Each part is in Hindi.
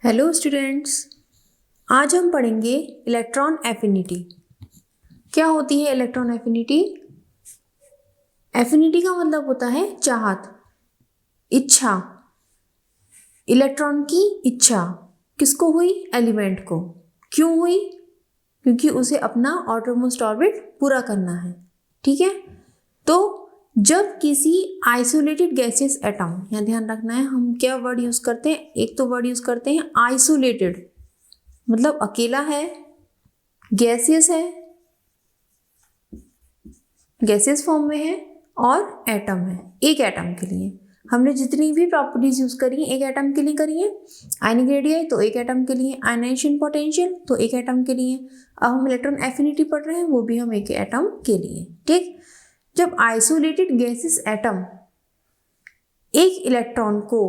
हेलो स्टूडेंट्स, आज हम पढ़ेंगे इलेक्ट्रॉन एफिनिटी। क्या होती है इलेक्ट्रॉन एफिनिटी? एफिनिटी का मतलब होता है चाहत, इच्छा। इलेक्ट्रॉन की इच्छा किसको हुई? एलिमेंट को। क्यों हुई? क्योंकि उसे अपना आउटरमोस्ट ऑर्बिट पूरा करना है। ठीक है, तो जब किसी आइसोलेटेड गैसियस एटम, यहाँ ध्यान रखना है हम क्या वर्ड यूज करते हैं। एक तो वर्ड यूज करते हैं आइसोलेटेड, मतलब अकेला है, गैसियस है, गैसियस फॉर्म में है, और एटम है। एक एटम के लिए हमने जितनी भी प्रॉपर्टीज यूज करी हैं एक एटम के लिए करी है। आयनिक रेडियस तो एक एटम के लिए, आयनाइजेशन पोटेंशियल तो एक एटम के लिए। अब हम इलेक्ट्रॉन एफिनिटी पढ़ रहे हैं, वो भी हम एक एटम के लिए। ठीक, जब आइसोलेटेड गैसियस एटम एक इलेक्ट्रॉन को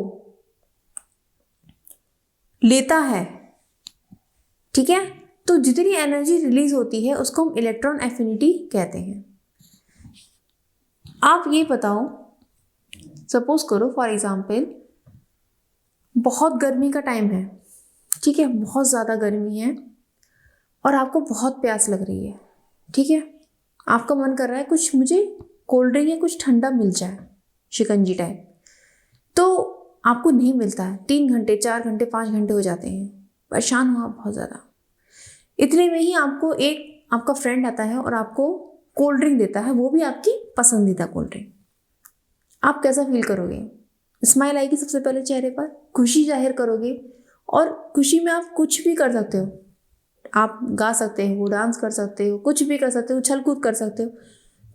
लेता है, ठीक है, तो जितनी एनर्जी रिलीज होती है उसको हम इलेक्ट्रॉन एफिनिटी कहते हैं। आप ये बताओ, सपोज करो फॉर एग्जाम्पल बहुत गर्मी का टाइम है, ठीक है, बहुत ज़्यादा गर्मी है और आपको बहुत प्यास लग रही है। ठीक है, आपका मन कर रहा है कुछ मुझे कोल्ड ड्रिंक या कुछ ठंडा मिल जाए, शिकंजी टाइप, तो आपको नहीं मिलता है। 3 घंटे 4 घंटे 5 घंटे हो जाते हैं, परेशान हो आप बहुत ज़्यादा। इतने में ही आपको एक आपका फ्रेंड आता है और आपको कोल्ड ड्रिंक देता है, वो भी आपकी पसंदीदा कोल्ड ड्रिंक। आप कैसा फील करोगे? स्माइल आएगी सबसे पहले चेहरे पर, खुशी जाहिर करोगे, और खुशी में आप कुछ भी कर सकते हो। आप गा सकते हो, डांस कर सकते हो, कुछ भी कर सकते हो, उछल कूद कर सकते हो।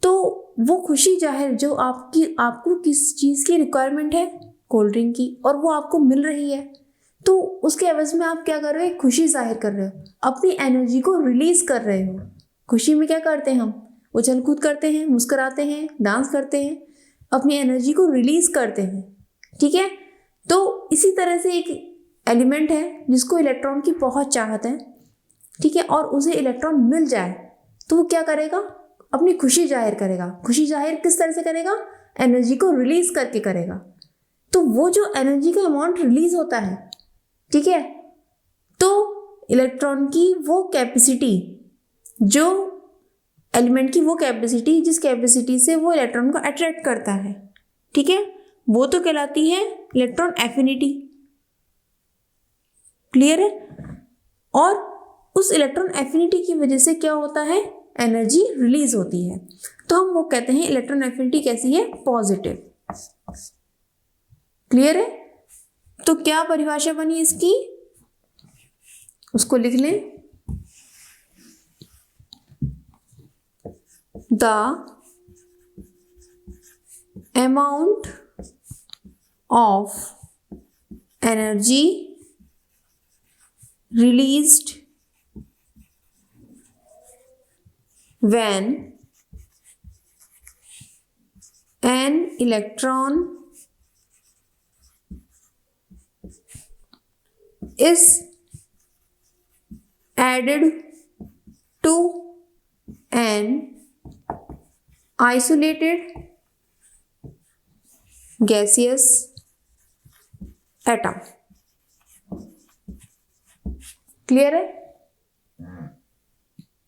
तो वो खुशी जाहिर जो आपको किस चीज़ की रिक्वायरमेंट है, कोल्ड ड्रिंक की, और वो आपको मिल रही है, तो उसके एवज में आप क्या कर रहे हो? खुशी जाहिर कर रहे हो, अपनी एनर्जी को रिलीज कर रहे हो। खुशी में क्या करते हैं हम? उछल कूद करते हैं, मुस्कुराते हैं, डांस करते हैं, अपनी एनर्जी को रिलीज करते हैं। ठीक है, तो इसी तरह से एक एलिमेंट है जिसको इलेक्ट्रॉन की बहुत चाहत है, ठीक है, और उसे इलेक्ट्रॉन मिल जाए तो वो क्या करेगा? अपनी खुशी जाहिर करेगा। खुशी जाहिर किस तरह से करेगा? एनर्जी को रिलीज करके करेगा। तो वो जो एनर्जी का अमाउंट रिलीज होता है, ठीक है, तो इलेक्ट्रॉन की वो कैपेसिटी, जो एलिमेंट की वो कैपेसिटी जिस कैपेसिटी से वो इलेक्ट्रॉन को अट्रैक्ट करता है, ठीक है, वो तो कहलाती है इलेक्ट्रॉन एफिनिटी। क्लियर है? और उस इलेक्ट्रॉन एफिनिटी की वजह से क्या होता है? एनर्जी रिलीज होती है। तो हम वो कहते हैं इलेक्ट्रॉन एफिनिटी कैसी है? पॉजिटिव। क्लियर है? तो क्या परिभाषा बनी इसकी, उसको लिख लें। The amount of energy released when an electron is added to an isolated gaseous atom। Clear है?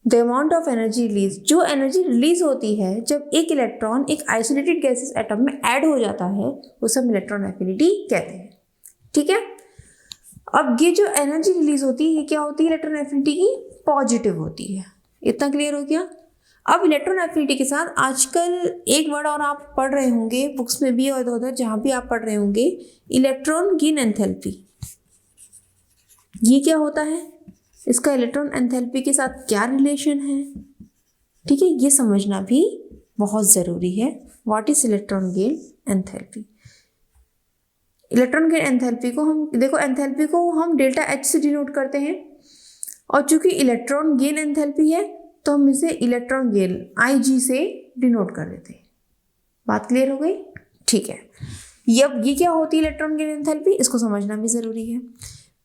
The amount of energy release, जो एनर्जी रिलीज होती है जब एक इलेक्ट्रॉन एक आइसोलेटेड गैसेस एटम में ऐड हो जाता है, उसे हम इलेक्ट्रॉन एफिनिटी कहते हैं। ठीक है, अब ये जो एनर्जी रिलीज होती है ये क्या होती है? इलेक्ट्रॉन एफिनिटी की पॉजिटिव होती है। इतना क्लियर हो गया? अब इलेक्ट्रॉन एफिनिटी के साथ आजकल एक वर्ड और आप पढ़ रहे होंगे, बुक्स में भी और इधर उधर जहाँ भी आप पढ़ रहे होंगे, इलेक्ट्रॉन गेन एंथैल्पी। ये क्या होता है? इसका इलेक्ट्रॉन एंथैल्पी के साथ क्या रिलेशन है? ठीक है, ये समझना भी बहुत ज़रूरी है। What is electron gain enthalpy? Electron gain enthalpy को हम देखो, एंथैल्पी को हम डेल्टा एच से डिनोट करते हैं, और चूंकि इलेक्ट्रॉन गेन एंथैल्पी है तो हम इसे इलेक्ट्रॉन गेन IG से डिनोट कर देते हैं। बात क्लियर हो गई? ठीक है, ये क्या होती है इलेक्ट्रॉन गेन एंथैल्पी, इसको समझना भी ज़रूरी है।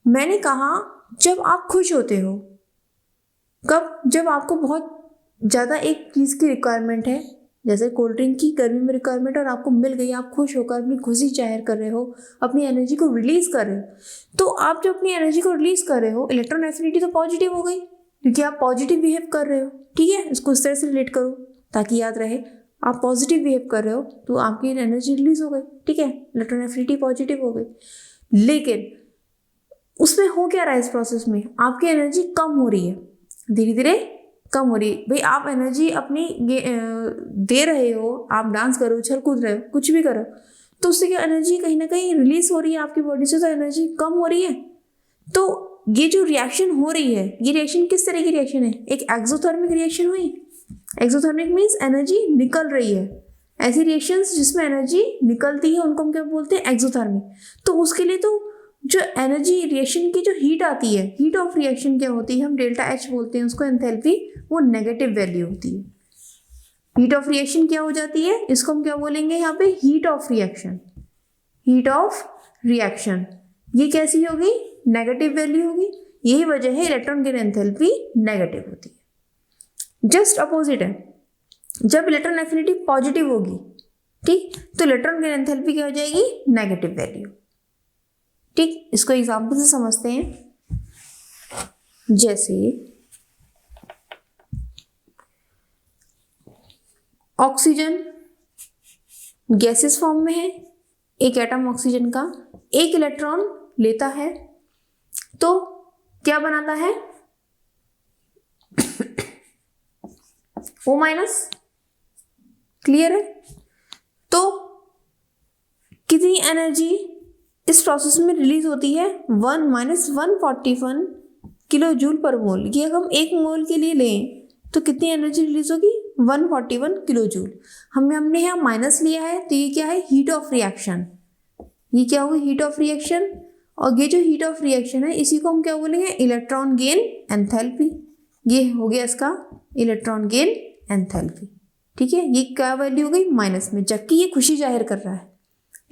मैंने कहा जब आप खुश होते हो, कब? जब आपको बहुत ज़्यादा एक चीज़ की रिक्वायरमेंट है, जैसे कोल्ड ड्रिंक की गर्मी में रिक्वायरमेंट और आपको मिल गई, आप खुश होकर अपनी खुशी जाहिर कर रहे हो, अपनी एनर्जी को रिलीज कर रहे हो। तो आप जो अपनी एनर्जी को रिलीज कर रहे हो, इलेक्ट्रॉन एफिनिटी तो पॉजिटिव हो गई क्योंकि आप पॉजिटिव बिहेव कर रहे हो। ठीक है, इसको इस तरह से रिलेट करो ताकि याद रहे। आप पॉजिटिव बिहेव कर रहे हो तो आपकी एनर्जी रिलीज हो गई। ठीक है, इलेक्ट्रॉन एफिनिटी पॉजिटिव हो गई। लेकिन उसमें हो क्या रहा है, इस प्रोसेस में आपकी एनर्जी कम हो रही है, धीरे धीरे कम हो रही है। भाई आप एनर्जी अपनी दे रहे हो, आप डांस करो, उछल कूद रहे हो, कुछ भी करो, तो उससे क्या एनर्जी कहीं ना कहीं रिलीज हो रही है आपकी बॉडी से, तो एनर्जी कम हो रही है। तो ये जो रिएक्शन हो रही है, ये रिएक्शन किस तरह की रिएक्शन है? एक एक्सोथर्मिक रिएक्शन हुई। एक्सोथर्मिक मीन्स एनर्जी निकल रही है। ऐसी रिएक्शंस जिसमें एनर्जी निकलती है उनको हम क्या बोलते हैं? एक्सोथर्मिक। तो उसके लिए तो जो एनर्जी रिएक्शन की जो हीट आती है, हीट ऑफ रिएक्शन क्या होती है? हम डेल्टा एच बोलते हैं उसको, एंथैल्पी, वो नेगेटिव वैल्यू होती है। हीट ऑफ रिएक्शन क्या हो जाती है? इसको हम क्या बोलेंगे यहाँ पे? Heat of reaction. Heat of reaction ये कैसी होगी? नेगेटिव वैल्यू होगी। यही वजह है इलेक्ट्रॉन गेन एंथैल्पी नेगेटिव होती है। जस्ट अपोजिट है, जब इलेक्ट्रॉन एफिनिटी पॉजिटिव होगी, ठीक, तो इलेक्ट्रॉन गेन एंथैल्पी क्या हो जाएगी? Negative value. ठीक, इसको एग्जाम्पल से समझते हैं। जैसे ऑक्सीजन गैसेस फॉर्म में है, एक एटम ऑक्सीजन का एक इलेक्ट्रॉन लेता है तो क्या बनाता है? O minus. क्लियर है? तो कितनी एनर्जी इस प्रोसेस में रिलीज होती है? 1 माइनस 141 किलो जूल पर मोल। ये अगर हम एक मोल के लिए लें तो कितनी एनर्जी रिलीज होगी? 141 किलो जूल। हमने यहाँ माइनस लिया है तो ये क्या है? Heat of reaction. ये क्या होगी? Heat of reaction. और ये जो हीट ऑफ रिएक्शन है इसी को हम क्या बोलेंगे? Electron gain enthalpy. ये हो गया इसका इलेक्ट्रॉन गेन एंथैल्पी। ठीक है, ये क्या वैल्यू हो गई? माइनस में, जबकि ये खुशी जाहिर कर रहा है।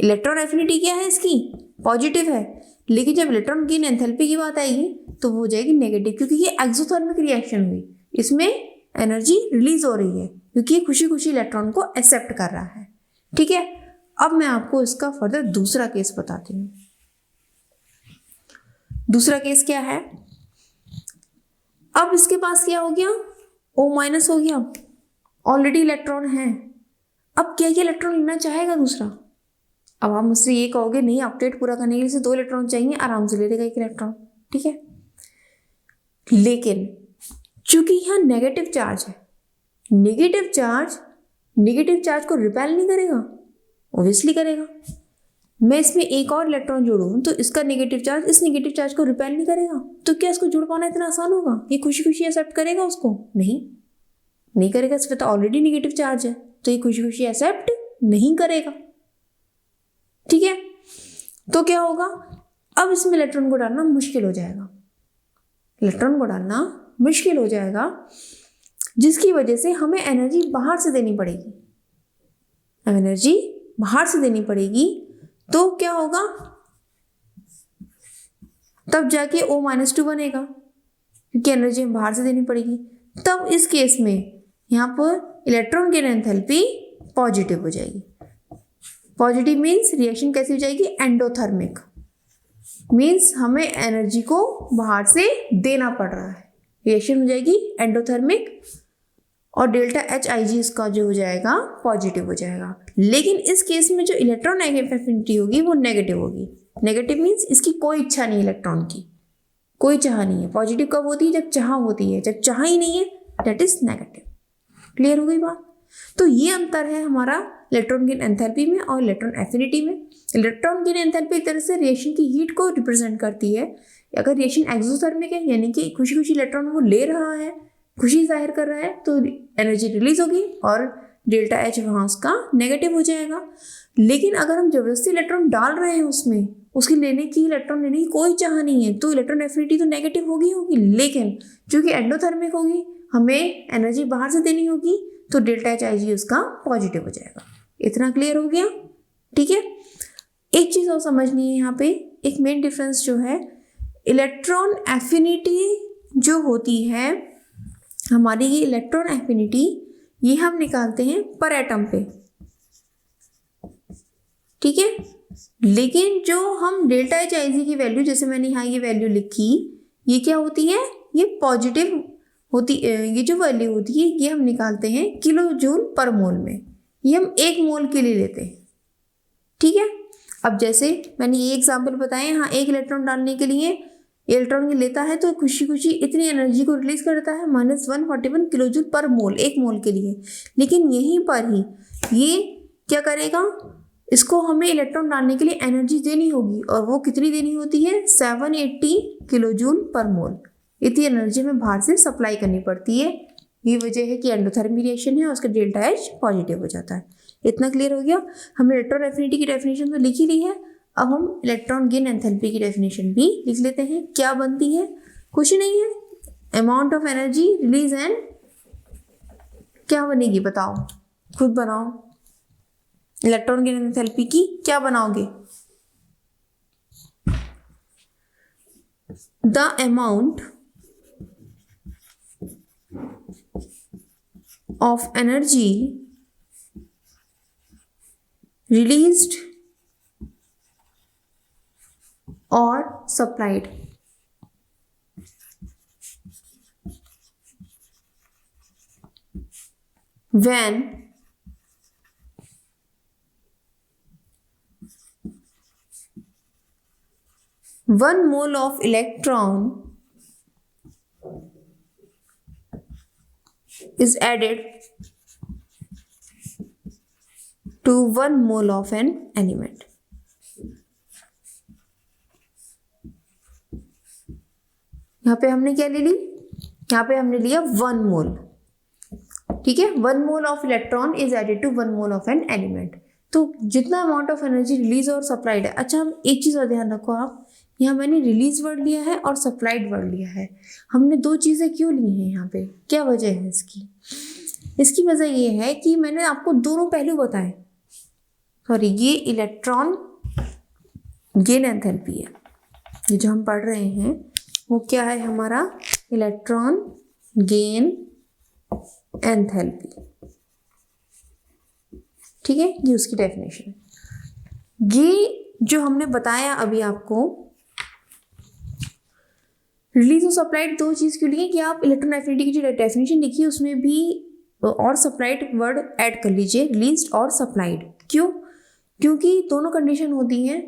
इलेक्ट्रॉन एफिनिटी क्या है इसकी? पॉजिटिव है। लेकिन जब इलेक्ट्रॉन गेन एंथैल्पी की बात आएगी तो वो हो जाएगी नेगेटिव, क्योंकि ये एक्सोथर्मिक रिएक्शन हुई, इसमें एनर्जी रिलीज हो रही है क्योंकि ये खुशी खुशी इलेक्ट्रॉन को एक्सेप्ट कर रहा है। ठीक है, अब मैं आपको इसका फर्दर दूसरा केस बताती हूँ। दूसरा केस क्या है? अब इसके पास क्या हो गया? O माइनस हो गया, ऑलरेडी इलेक्ट्रॉन है। अब क्या ये इलेक्ट्रॉन लेना चाहेगा दूसरा? अब आप मुझसे ये कहोगे नहीं, अपडेट पूरा करने के लिए 2 इलेक्ट्रॉन चाहिए, आराम से ले लेगा एक इलेक्ट्रॉन। ठीक है, लेकिन चूंकि यहाँ नेगेटिव चार्ज है, नेगेटिव चार्ज को रिपेल नहीं करेगा, ऑब्वियसली करेगा। मैं इसमें एक और इलेक्ट्रॉन जोड़ूं तो इसका नेगेटिव चार्ज इस नेगेटिव चार्ज को रिपेल नहीं करेगा, तो क्या इसको जुड़ पाना इतना आसान होगा? ये खुशी खुशी एक्सेप्ट करेगा उसको? नहीं करेगा। इसमें तो ऑलरेडी नेगेटिव चार्ज है तो ये खुशी खुशी एक्सेप्ट नहीं करेगा। ठीक है, तो क्या होगा? अब इसमें इलेक्ट्रॉन को डालना मुश्किल हो जाएगा, जिसकी वजह से हमें एनर्जी बाहर से देनी पड़ेगी। अब एनर्जी बाहर से देनी पड़ेगी तो क्या होगा? तब जाके O-2 बनेगा, क्योंकि एनर्जी बाहर से देनी पड़ेगी। तब इस केस में यहाँ पर इलेक्ट्रॉन गेन एंथैल्पी पॉजिटिव हो जाएगी। पॉजिटिव मीन्स रिएक्शन कैसी हो जाएगी? एंडोथर्मिक। मीन्स हमें एनर्जी को बाहर से देना पड़ रहा है, रिएक्शन हो जाएगी एंडोथर्मिक, और डेल्टा HIG इसका जो हो जाएगा पॉजिटिव हो जाएगा। लेकिन इस केस में जो इलेक्ट्रॉन एफिनिटी होगी वो नेगेटिव होगी। नेगेटिव मीन्स इसकी कोई इच्छा नहीं, इलेक्ट्रॉन की कोई चाह नहीं है। पॉजिटिव कब होती है? जब चाह होती है, जब चाह ही नहीं है दैट इज नेगेटिव। क्लियर हो गई बात? तो ये अंतर है हमारा इलेक्ट्रॉन गेन एंथैल्पी में और इलेक्ट्रॉन एफिनिटी में। इलेक्ट्रॉन गेन एंथैल्पी एक तरह से रिएक्शन की हीट को रिप्रेजेंट करती है। अगर रिएक्शन एक्सोथर्मिक है, यानी कि खुशी खुशी इलेक्ट्रॉन वो ले रहा है, खुशी जाहिर कर रहा है, तो एनर्जी रिलीज होगी और डेल्टा H वहाँ उसका नेगेटिव हो जाएगा। लेकिन अगर हम जबरदस्ती इलेक्ट्रॉन डाल रहे हैं उसमें, उसकी इलेक्ट्रॉन लेने की कोई चाह नहीं है, तो इलेक्ट्रॉन एफिनिटी तो नेगेटिव होगी। लेकिन चूंकि एंडोथर्मिक होगी, हमें एनर्जी बाहर से देनी होगी, तो डेल्टा HIG उसका पॉजिटिव हो जाएगा। इतना क्लियर हो गया? ठीक है, एक चीज़ और समझनी है यहाँ पे, एक मेन डिफरेंस जो है, इलेक्ट्रॉन एफिनिटी जो होती है हमारी, ये इलेक्ट्रॉन एफिनिटी ये हम निकालते हैं पर एटम पे, ठीक है। लेकिन जो हम डेल्टा एच आई जी की वैल्यू, जैसे मैंने यहाँ ये वैल्यू लिखी, ये क्या होती है, ये पॉजिटिव होती, ये जो वैल्यू होती है ये हम निकालते हैं किलो जूल पर मोल में। ये हम 1 मोल के लिए लेते हैं, ठीक है। अब जैसे मैंने ये एग्जाम्पल बताया, यहाँ 1 इलेक्ट्रॉन डालने के लिए इलेक्ट्रॉन लेता है तो खुशी खुशी इतनी एनर्जी को रिलीज करता है, -141 किलो जूल पर मोल 1 मोल के लिए। लेकिन यहीं पर ही ये क्या करेगा, इसको हमें इलेक्ट्रॉन डालने के लिए एनर्जी देनी होगी, और वो कितनी देनी होती है, 780 किलो जूल पर मोल। इतनी एनर्जी हमें बाहर से सप्लाई करनी पड़ती है। ये वजह है कि एंडोथर्मी रिएक्शन है, उसका डेल्टा एच पॉजिटिव हो जाता है। इतना क्लियर हो गया। हमने इलेक्ट्रॉन एफिनिटी की डेफिनेशन तो लिख ही ली है, अब हम इलेक्ट्रॉन गेन एंथैल्पी की डेफिनेशन भी लिख लेते हैं। क्या बनती है, कुछ नहीं है, amount of energy release and क्या बनेगी, बताओ, खुद बनाओ। इलेक्ट्रॉन गेन एंथैल्पी की क्या बनाओगे, the amount of energy released और supplied when 1 mole of electron is added to 1 mole of an element। यहाँ पे हमने क्या ले ली, यहाँ पे हमने लिया 1 मोल, ठीक है। 1 mole of electron is added to 1 mole of an element. तो जितना अमाउंट ऑफ एनर्जी रिलीज और सप्लाइड है। अच्छा, हम एक चीज़ और ध्यान रखो आप, यहाँ मैंने रिलीज वर्ड लिया है और सप्लाइड वर्ड लिया है। हमने 2 चीज़ें क्यों ली हैं यहाँ पे, क्या वजह है इसकी? इसकी वजह ये है कि मैंने आपको दोनों पहलू बताए। सॉरी, ये इलेक्ट्रॉन गेन एंथैल्पी है, ये जो हम पढ़ रहे हैं वो क्या है हमारा, इलेक्ट्रॉन गेन एंथैल्पी, ठीक है। ये उसकी डेफिनेशन। ये जो हमने बताया अभी आपको, रिलीज और सप्लाइड 2 चीज़ के लिए, कि आप इलेक्ट्रॉन एफिनिटी की जो डेफिनेशन लिखी है उसमें भी और सप्लाइड वर्ड ऐड कर लीजिए, रिलीज्ड और सप्लाइड। क्यों? क्योंकि दोनों कंडीशन होती हैं,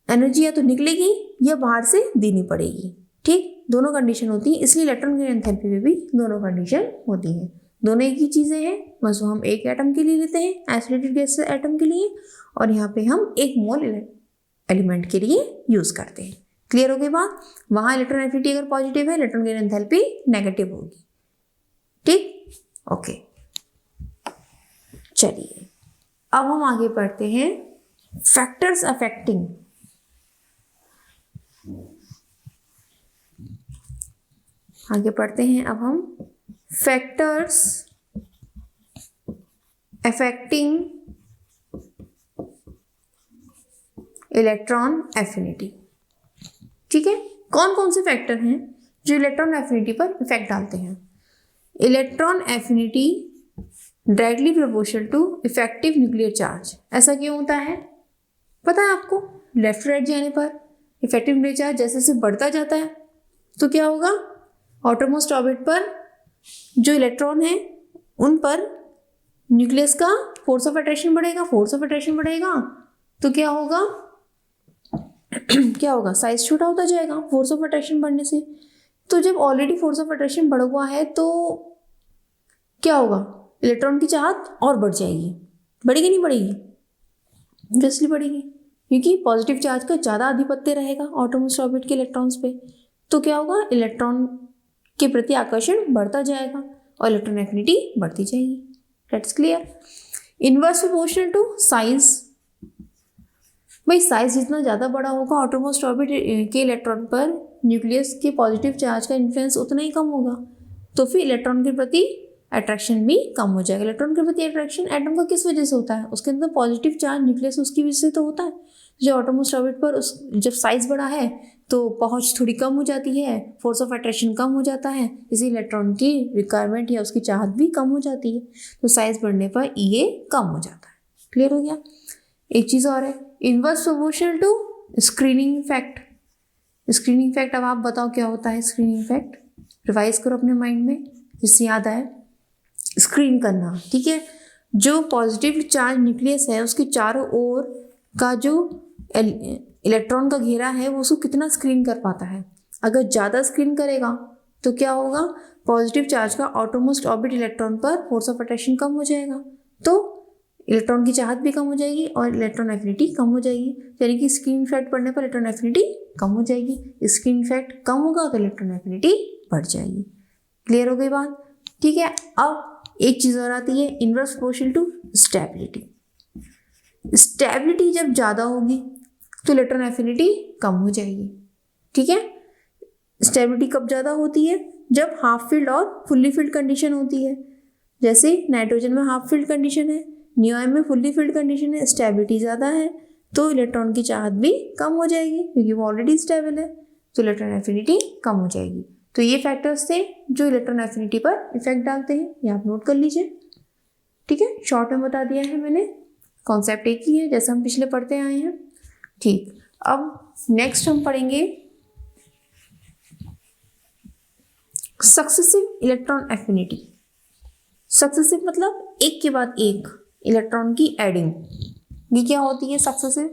एनर्जी या तो निकलेगी या बाहर से देनी पड़ेगी, ठीक। दोनों कंडीशन होती हैं, इसलिए इलेक्ट्रॉन गेन एंथैल्पी में भी दोनों कंडीशन होती हैं। दोनों एक ही चीज़ें हैं, बस वो हम एक एटम के लिए लेते हैं, आइसोलेटेड गैस एटम के लिए, और यहाँ पे हम 1 मोल एलिमेंट के लिए यूज़ करते हैं। क्लियर हो गई बात? वहाँ इलेक्ट्रॉन एफिनिटी अगर पॉजिटिव है, इलेक्ट्रॉन गेन एंथैल्पी नेगेटिव होगी, ठीक, ओके। चलिए अब हम आगे पढ़ते हैं फैक्टर्स अफेक्टिंग, आगे पढ़ते हैं अब हम फैक्टर्स अफेक्टिंग इलेक्ट्रॉन एफिनिटी, ठीक है। कौन कौन से फैक्टर हैं जो इलेक्ट्रॉन एफिनिटी पर इफेक्ट डालते हैं? Electron affinity directly proportional to effective nuclear charge. ऐसा क्यों होता है पता है आपको? लेफ्ट राइट जाने पर इफेक्टिव न्यूक्लियर चार्ज जैसे जैसे बढ़ता जाता है तो क्या होगा, आउटरमोस्ट ऑर्बिट पर जो इलेक्ट्रॉन है उन पर न्यूक्लियस का फोर्स ऑफ अट्रैक्शन बढ़ेगा, फोर्स ऑफ अट्रैक्शन बढ़ेगा तो क्या होगा क्या होगा, साइज छोटा होता जाएगा फोर्स ऑफ अट्रैक्शन बढ़ने से। तो जब ऑलरेडी फोर्स ऑफ अट्रैक्शन बढ़ हुआ है तो क्या होगा, इलेक्ट्रॉन की चाहत और बढ़ जाएगी। बढ़ेगी नहीं बढ़ेगी? ऑब्वियसली बढ़ेगी, क्योंकि पॉजिटिव चार्ज का ज़्यादा आधिपत्य रहेगा आउटरमोस्ट ऑर्बिट के इलेक्ट्रॉन्स पे। तो क्या होगा, इलेक्ट्रॉन के प्रति आकर्षण बढ़ता जाएगा और इलेक्ट्रॉन एफिनिटी बढ़ती जाएगी। That's clear. Inverse proportional to size, भाई साइज जितना ज़्यादा बड़ा होगा आउटरमोस्ट ऑर्बिट के इलेक्ट्रॉन पर न्यूक्लियस के पॉजिटिव चार्ज का इन्फ्लुएंस उतना ही कम होगा, तो फिर इलेक्ट्रॉन के प्रति अट्रैक्शन भी कम हो जाएगा। इलेक्ट्रॉन के प्रति अट्रैक्शन एटम का किस वजह से होता है? उसके अंदर पॉजिटिव चार्ज न्यूक्लियस उसकी वजह से तो होता है। जो ऑटोमोस्ट ऑर्बिट पर उस जब साइज बड़ा है तो पहुंच थोड़ी कम हो जाती है, फोर्स ऑफ अट्रैक्शन कम हो जाता है, इसी इलेक्ट्रॉन की रिक्वायरमेंट या उसकी चाहत भी कम हो जाती है। तो साइज बढ़ने पर ये कम हो जाता है। क्लियर हो गया? एक चीज़ और है, inverse proportional to screening effect. Screening effect अब आप बताओ क्या होता है स्क्रीनिंग इफेक्ट? रिवाइज करो अपने माइंड में जिससे याद आए। स्क्रीन करना, ठीक है। जो पॉजिटिव चार्ज न्यूक्लियस है उसके चारों ओर का जो इलेक्ट्रॉन का घेरा है वो उसको कितना स्क्रीन कर पाता है। अगर ज़्यादा स्क्रीन करेगा तो क्या होगा? पॉजिटिव चार्ज का आउटरमोस्ट ऑर्बिट इलेक्ट्रॉन पर फोर्स ऑफ अट्रैक्शन कम हो जाएगा, तो इलेक्ट्रॉन की चाहत भी कम हो जाएगी और इलेक्ट्रॉन एफिनिटी कम हो जाएगी। यानी कि स्क्रीन इफेक्ट पड़ने पर इलेक्ट्रॉन एफिनिटी कम हो जाएगी। स्क्रीन इफेक्ट कम होगा तो इलेक्ट्रॉन एफिनिटी बढ़ जाएगी। क्लियर हो गई बात? ठीक है। अब एक चीज़ और आती है, inverse proportional to stability. Stability जब ज़्यादा होगी तो इलेक्ट्रॉन एफिनिटी कम हो जाएगी। ठीक है। स्टेबिलिटी कब ज़्यादा होती है? जब हाफ फील्ड और फुल्ली फील्ड कंडीशन होती है। जैसे नाइट्रोजन में हाफ फील्ड कंडीशन है, नियोन में फुल्ली फील्ड कंडीशन है, स्टेबिलिटी ज़्यादा है तो इलेक्ट्रॉन की चाहत भी कम हो जाएगी क्योंकि वो ऑलरेडी स्टेबल है, तो इलेक्ट्रॉन एफिनिटी कम हो जाएगी। तो ये फैक्टर्स थे जो इलेक्ट्रॉन एफिनिटी पर इफेक्ट डालते हैं, ये आप नोट कर लीजिए। ठीक है, शॉर्ट में बता दिया है मैंने, कॉन्सेप्ट एक ही है जैसा हम पिछले पढ़ते आए हैं। ठीक, अब नेक्स्ट हम पढ़ेंगे सक्सेसिव इलेक्ट्रॉन एफिनिटी। सक्सेसिव मतलब एक के बाद एक इलेक्ट्रॉन की एडिंग। ये क्या होती है सक्सेसिव?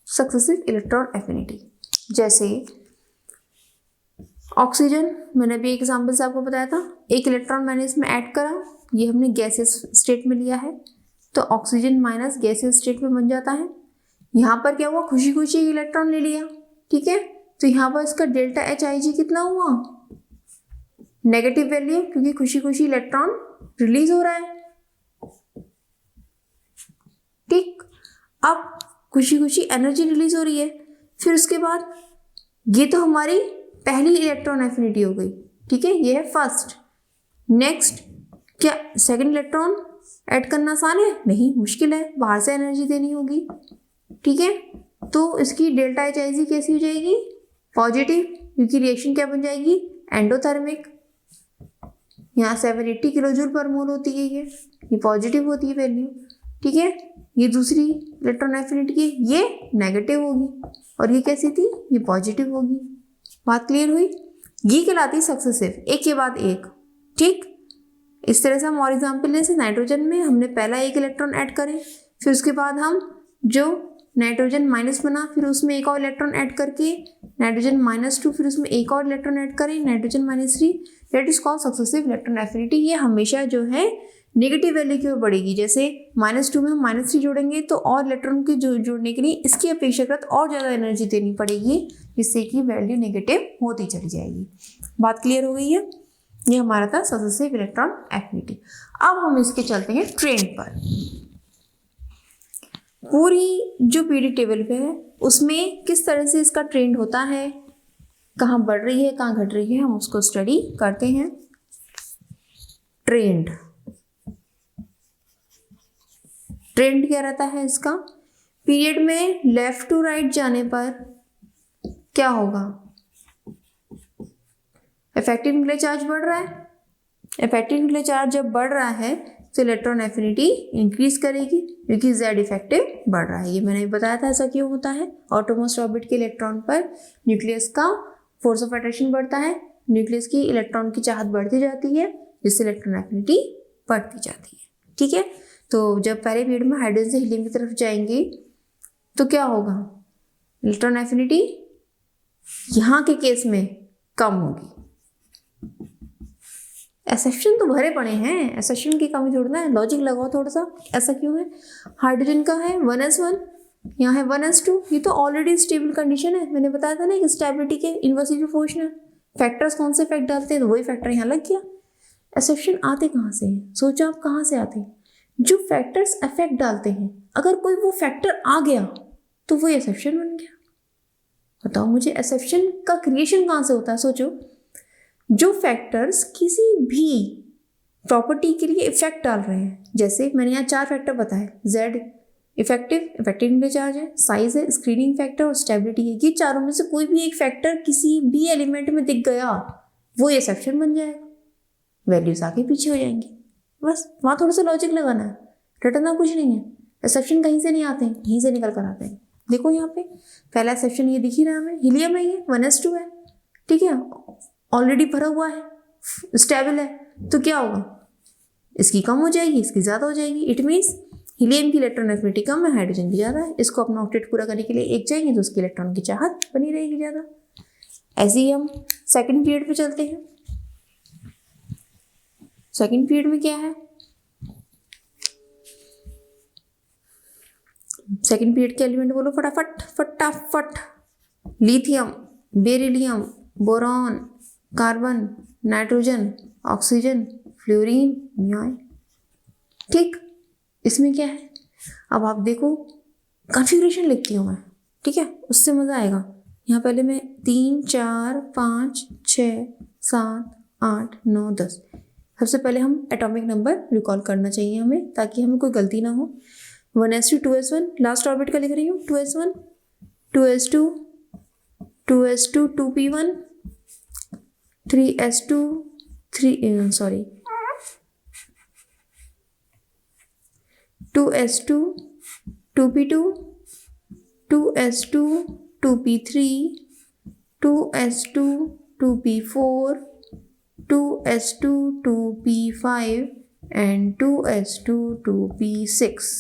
सक्सेसिव इलेक्ट्रॉन एफिनिटी, जैसे ऑक्सीजन, मैंने भी एक एग्जाम्पल से आपको बताया था, एक इलेक्ट्रॉन मैंने इसमें ऐड करा, ये हमने गैसियस स्टेट में लिया है तो ऑक्सीजन माइनस गैसियस स्टेट में बन जाता है। यहाँ पर क्या हुआ? खुशी खुशी इलेक्ट्रॉन ले लिया, ठीक है, तो यहाँ पर इसका डेल्टा HIG कितना हुआ? नेगेटिव वैल्यू, क्योंकि खुशी खुशी इलेक्ट्रॉन रिलीज हो रहा है। ठीक, अब खुशी खुशी एनर्जी रिलीज हो रही है। फिर उसके बाद ये तो हमारी पहली इलेक्ट्रॉन एफिनिटी हो गई, ठीक है, ये है फर्स्ट। नेक्स्ट, क्या सेकंड इलेक्ट्रॉन ऐड करना आसान है? नहीं, मुश्किल है, बाहर से एनर्जी देनी होगी। ठीक है, तो इसकी डेल्टा HIG कैसी हो जाएगी? पॉजिटिव, क्योंकि रिएक्शन क्या बन जाएगी? एंडोथर्मिक। यहाँ 780 किलोजूल पर मोल होती है, ये पॉजिटिव होती है वैल्यू। ठीक है, ये दूसरी इलेक्ट्रॉन एफिनिटी की, ये नेगेटिव होगी और ये कैसी थी? ये पॉजिटिव होगी। बात क्लियर हुई? ये कहलाती है सक्सेसिव, एक के बाद एक। ठीक, इस तरह से हम और एग्जाम्पल लें, जैसे नाइट्रोजन में हमने पहला एक इलेक्ट्रॉन ऐड करें, फिर उसके बाद हम जो नाइट्रोजन माइनस बना फिर उसमें एक और इलेक्ट्रॉन ऐड करके नाइट्रोजन -2, फिर उसमें एक और इलेक्ट्रॉन ऐड करें nitrogen -3, that is called successive electron affinity. ये हमेशा जो है नेगेटिव वैल्यू की ओर बढ़ेगी। जैसे -2 में हम -3 जोड़ेंगे तो और इलेक्ट्रॉन के जोड़ने के लिए इसकी अपेक्षाकृत और ज़्यादा एनर्जी देनी पड़ेगी, जिससे कि वैल्यू नेगेटिव होती चली जाएगी। बात क्लियर हो गई है? ये हमारा था सक्सेसिव इलेक्ट्रॉन एफिनिटी। अब हम इसके चलते हैं ट्रेंड पर। पूरी जो पीरियडिक टेबल पे है उसमें किस तरह से इसका ट्रेंड होता है, कहाँ बढ़ रही है कहाँ घट रही है, हम उसको स्टडी करते हैं। ट्रेंड, ट्रेंड क्या रहता है इसका? पीरियड में लेफ्ट टू राइट जाने पर क्या होगा? इफेक्टिव न्यूक्लियर चार्ज बढ़ रहा है। इफेक्टिव न्यूक्लियर चार्ज जब बढ़ रहा है तो इलेक्ट्रॉन एफिनिटी इंक्रीज करेगी क्योंकि Z इफेक्टिव बढ़ रहा है। ये मैंने बताया था ऐसा क्यों होता है। आउटरमोस्ट ऑर्बिट के इलेक्ट्रॉन पर न्यूक्लियस का फोर्स ऑफ अट्रैक्शन बढ़ता है, न्यूक्लियस की इलेक्ट्रॉन की चाहत बढ़ती जाती है, जिससे इलेक्ट्रॉन एफिनिटी बढ़ती जाती है। ठीक है, तो जब पहले पीरियड में हाइड्रोजन से हीलियम की तरफ जाएंगे तो क्या होगा? इलेक्ट्रॉन एफिनिटी यहाँ के केस में कम होगी। एक्सेप्शन तो भरे पड़े हैं, एक्सेप्शन की कमी थोड़ी ना है, लॉजिक लगाओ थोड़ा सा। ऐसा क्यों है? हाइड्रोजन का है 1s1, यहाँ है 1s2, ये तो ऑलरेडी स्टेबल कंडीशन है। मैंने बताया था ना कि स्टेबिलिटी के इन्वर्सली प्रोपोर्शनल। फैक्टर्स कौन से इफेक्ट डालते हैं? तो वही फैक्टर यहाँ लग गया। एक्सेप्शन आते कहाँ से हैं? सोचो आप कहाँ से आते हैं? जो फैक्टर्स इफेक्ट डालते हैं, अगर कोई वो फैक्टर आ गया तो वो एक्सेप्शन बन गया। बताओ मुझे एक्सेप्शन का क्रिएशन कहाँ से होता है? सोचो, जो फैक्टर्स किसी भी प्रॉपर्टी के लिए इफेक्ट डाल रहे हैं, जैसे मैंने यहाँ 4 फैक्टर बताए, जेड इफेक्टिव चार्ज है, साइज है, स्क्रीनिंग फैक्टर और स्टेबिलिटी है। ये चारों में से कोई भी एक फैक्टर किसी भी एलिमेंट में दिख गया, वो एक्सेप्शन बन जाएगा, वैल्यूज आगे पीछे हो जाएंगी। बस वहाँ थोड़ा सा लॉजिक लगाना है, रटना कुछ नहीं है। एक्सेप्शन कहीं से नहीं आते हैं, यहीं से निकल कर आते हैं। देखो यहाँ पे पहला एक्सेप्शन ये दिख ही रहा है हमें, हीलियम है, ये 1s2 है, ठीक है, ऑलरेडी भरा हुआ है, स्टेबल है, तो क्या होगा, इसकी कम हो जाएगी, इसकी ज़्यादा हो जाएगी। इट मीन्स हीलियम की इलेक्ट्रॉन एफिनिटी कम है, हाइड्रोजन की ज़्यादा है। इसको अपना ऑक्टेट पूरा करने के लिए एक चाहिए, तो उसकी इलेक्ट्रॉन की चाहत बनी रहेगी ज़्यादा। ऐसे ही हम सेकंड पीरियड पे चलते हैं। सेकंड पीरियड में क्या है, सेकंड पीरियड के एलिमेंट बोलो फटाफट फटाफट। Lithium, beryllium, boron, carbon, nitrogen, oxygen, fluorine, neon. ठीक, इसमें क्या है, अब आप देखो कॉन्फ़िगरेशन लिखती हूँ मैं, ठीक है, उससे मज़ा आएगा। यहाँ पहले मैं 3 4 5 6 7 8 9 10, सबसे पहले हम एटॉमिक नंबर रिकॉल करना चाहिए हमें, ताकि हमें कोई गलती ना हो। 1s2 2s1, लास्ट ऑर्बिट का लिख रही हूँ, 2s1 2s2 2s2 2p1 3s2 2s2 2p2 2s2 2p3 2s2 2p4 2s2 2p5 and 2s2 2p6।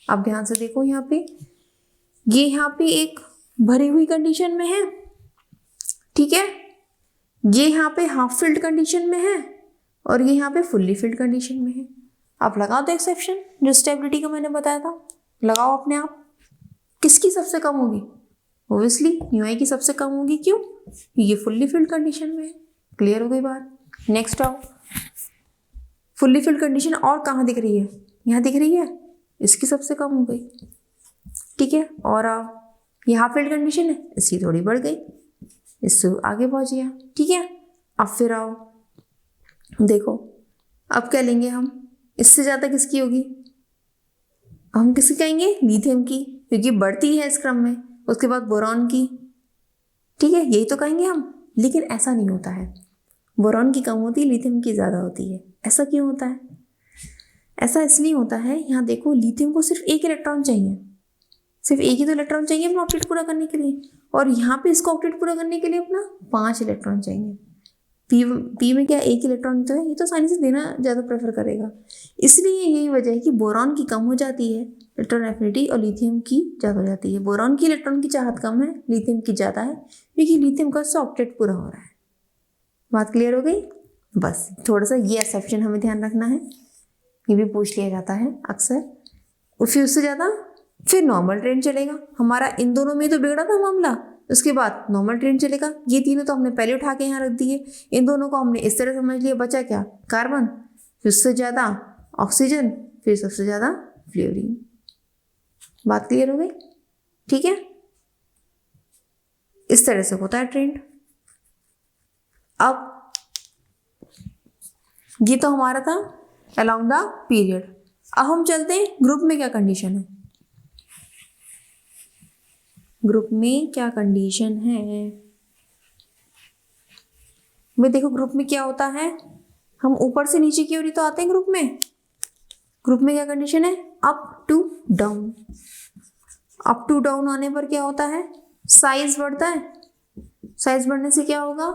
अब ध्यान से देखो, यहाँ पे ये यहाँ पे एक भरी हुई कंडीशन में है, ठीक है, ये यहाँ पे हाफ फिल्ड कंडीशन में है, और ये यहाँ पे फुल्ली फिल्ड कंडीशन में है। आप लगाओ तो एक्सेप्शन, जो स्टेबिलिटी का मैंने बताया था, लगाओ अपने आप। किसकी सबसे कम होगी? ओब्वियसली न्यूआई की सबसे कम होगी। क्यों? ये फुल्ली फिल्ड कंडीशन में है। क्लियर हो गई बात? नेक्स्ट आओ, फुल्ली फिल्ड कंडीशन और कहाँ दिख रही है? यहाँ दिख रही है, इसकी सबसे कम हो गई, ठीक है। और आओ, ये हाफ फिल्ड कंडीशन है, इसकी थोड़ी बढ़ गई, इससे आगे पहुँच गया, ठीक है। अब फिर आओ देखो, अब क्या लेंगे हम, इससे ज़्यादा किसकी होगी? हम किसकी कहेंगे? लिथियम की, क्योंकि बढ़ती है इस क्रम में। उसके बाद बोरॉन की, ठीक है, यही तो कहेंगे हम। लेकिन ऐसा नहीं होता है, बोरॉन की कम होती है, लिथियम की ज़्यादा होती है। ऐसा क्यों होता है? ऐसा इसलिए होता है, यहाँ देखो, लिथियम को सिर्फ एक इलेक्ट्रॉन चाहिए, सिर्फ एक ही तो इलेक्ट्रॉन चाहिए अपना ऑक्टेट पूरा करने के लिए, और यहाँ पे इसको ऑक्टेट पूरा करने के लिए अपना 5 इलेक्ट्रॉन चाहिए। पी में क्या एक इलेक्ट्रॉन तो है, ये तो आसानी से देना ज़्यादा प्रेफर करेगा। इसलिए यही वजह है कि बोरॉन की कम हो जाती है इलेक्ट्रॉन एफिनिटी, और लिथियम की ज़्यादा हो जाती है। बोरॉन की इलेक्ट्रॉन की चाहत कम है, लिथियम की ज़्यादा है, क्योंकि लिथियम का ऑक्टेट पूरा हो रहा है। बात क्लियर हो गई? बस थोड़ा सा ये एक्सेप्शन हमें ध्यान रखना है, ये भी पूछ लिया जाता है अक्सर। फिर उससे ज़्यादा फिर नॉर्मल ट्रेंड चलेगा हमारा। इन दोनों में तो बिगड़ा था मामला, उसके बाद नॉर्मल ट्रेंड चलेगा। ये तीनों तो हमने पहले उठा के यहाँ रख दिए, इन दोनों को हमने इस तरह समझ लिया, बचा क्या? कार्बन, फिर उससे ज़्यादा ऑक्सीजन, फिर सबसे ज़्यादा फ्लोरीन। बात क्लियर हो गई? ठीक है, इस तरह से होता है ट्रेंड। अब ये तो हमारा था अलोंग द पीरियड। अब हम चलते हैं ग्रुप में क्या कंडीशन है। ग्रुप में क्या कंडीशन है मैं देखो, ग्रुप में क्या होता है, हम ऊपर से नीचे की ओर ही तो आते हैं ग्रुप में। ग्रुप में क्या कंडीशन है? Up to down. Up to down आने पर क्या होता है? साइज बढ़ता है। साइज बढ़ने से क्या होगा?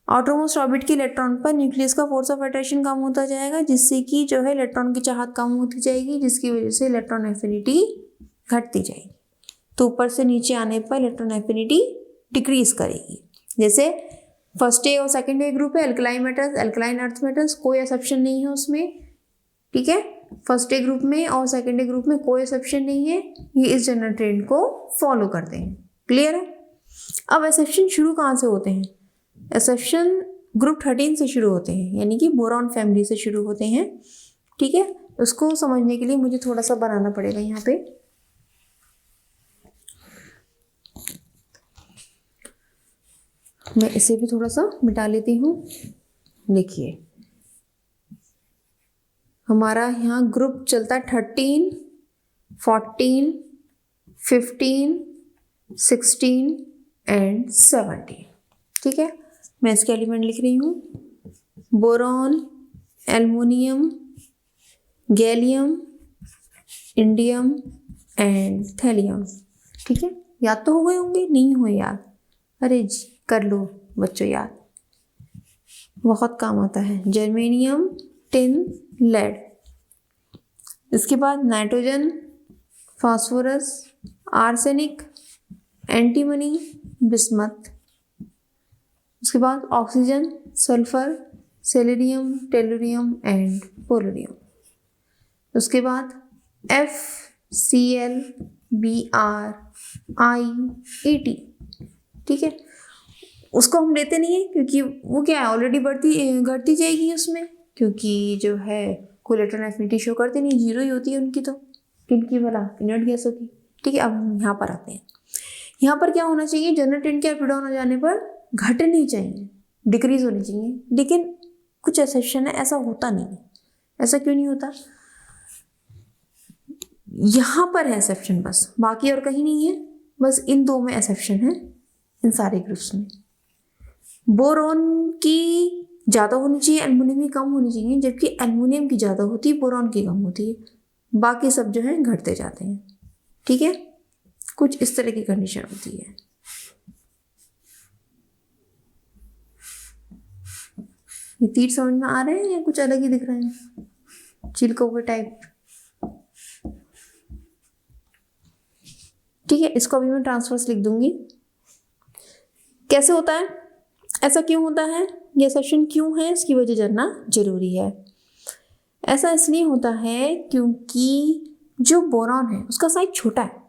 आउटरमोस्ट ऑर्बिट के इलेक्ट्रॉन पर न्यूक्लियस का फोर्स ऑफ अट्रैक्शन कम होता जाएगा, जिससे कि जो है इलेक्ट्रॉन की चाहत कम होती जाएगी, जिसकी वजह से इलेक्ट्रॉन एफिनिटी घटती जाएगी। तो ऊपर से नीचे आने पर इलेक्ट्रॉन एफिनिटी डिक्रीज करेगी। जैसे फर्स्ट ए और सेकंड ए ग्रुप है, alkaline metals, alkaline earth metals, कोई एक्सेप्शन नहीं है उसमें, ठीक है। फर्स्ट ए ग्रुप में और सेकंड ए ग्रुप में कोई एक्सेप्शन नहीं है, ये इस जनरल ट्रेंड को फॉलो करते हैं। क्लियर है? अब एक्सेप्शन शुरू कहाँ से होते हैं? एक्सेप्शन ग्रुप 13 से शुरू होते हैं, यानी कि बोरॉन फैमिली से शुरू होते हैं, ठीक है। उसको समझने के लिए मुझे थोड़ा सा बनाना पड़ेगा यहाँ पे। मैं इसे भी थोड़ा सा मिटा लेती हूँ। देखिए हमारा यहाँ ग्रुप चलता है 13, 14, 15, 16 एंड 17। ठीक है, मैं इसके एलिमेंट लिख रही हूँ। Boron, aluminium, gallium, indium and thallium. ठीक है, याद तो हो गए होंगे, नहीं हुए याद? अरे जी कर लो बच्चों याद, बहुत काम आता है। Germanium, tin, lead. इसके बाद nitrogen, phosphorus, arsenic, antimony, bismuth. उसके बाद oxygen, sulphur, selenium, tellurium and polonium. उसके बाद FCl, Br, I, At। ठीक है, उसको हम लेते नहीं है क्योंकि वो क्या है, ऑलरेडी घटती जाएगी उसमें, क्योंकि जो है कोई इलेक्ट्रॉन एफिनिटी शो करती नहीं, जीरो ही होती है उनकी। तो किनकी भला? इनर्ट गैसों की। ठीक है, अब हम यहाँ पर आते हैं। यहाँ पर क्या होना चाहिए, जनरल टेंट के अप डाउन हो जाने पर घटनी चाहिए, डिक्रीज होनी चाहिए, लेकिन कुछ एक्सेप्शन है, ऐसा होता नहीं है। ऐसा क्यों नहीं होता? यहाँ पर है एक्सेप्शन बस, बाकी और कहीं नहीं है, बस इन दो में एक्सेप्शन है, इन सारे ग्रुप्स में। बोरॉन की ज़्यादा होनी चाहिए, एल्युमिनियम की कम होनी चाहिए, जबकि एल्युमिनियम की ज़्यादा होती है, बोरॉन की कम होती है, बाकी सब जो है घटते जाते हैं। ठीक है, कुछ इस तरह की कंडीशन होती है। ये तीर समझ में आ रहे हैं या कुछ अलग ही दिख रहे हैं, चिलकों के टाइप? ठीक है, इसको अभी मैं ट्रांसफर्स लिख दूंगी। कैसे होता है, ऐसा क्यों होता है, ये एक्सेप्शन क्यों है, इसकी वजह जानना जरूरी है। ऐसा इसलिए होता है क्योंकि जो बोरॉन है उसका साइज छोटा है।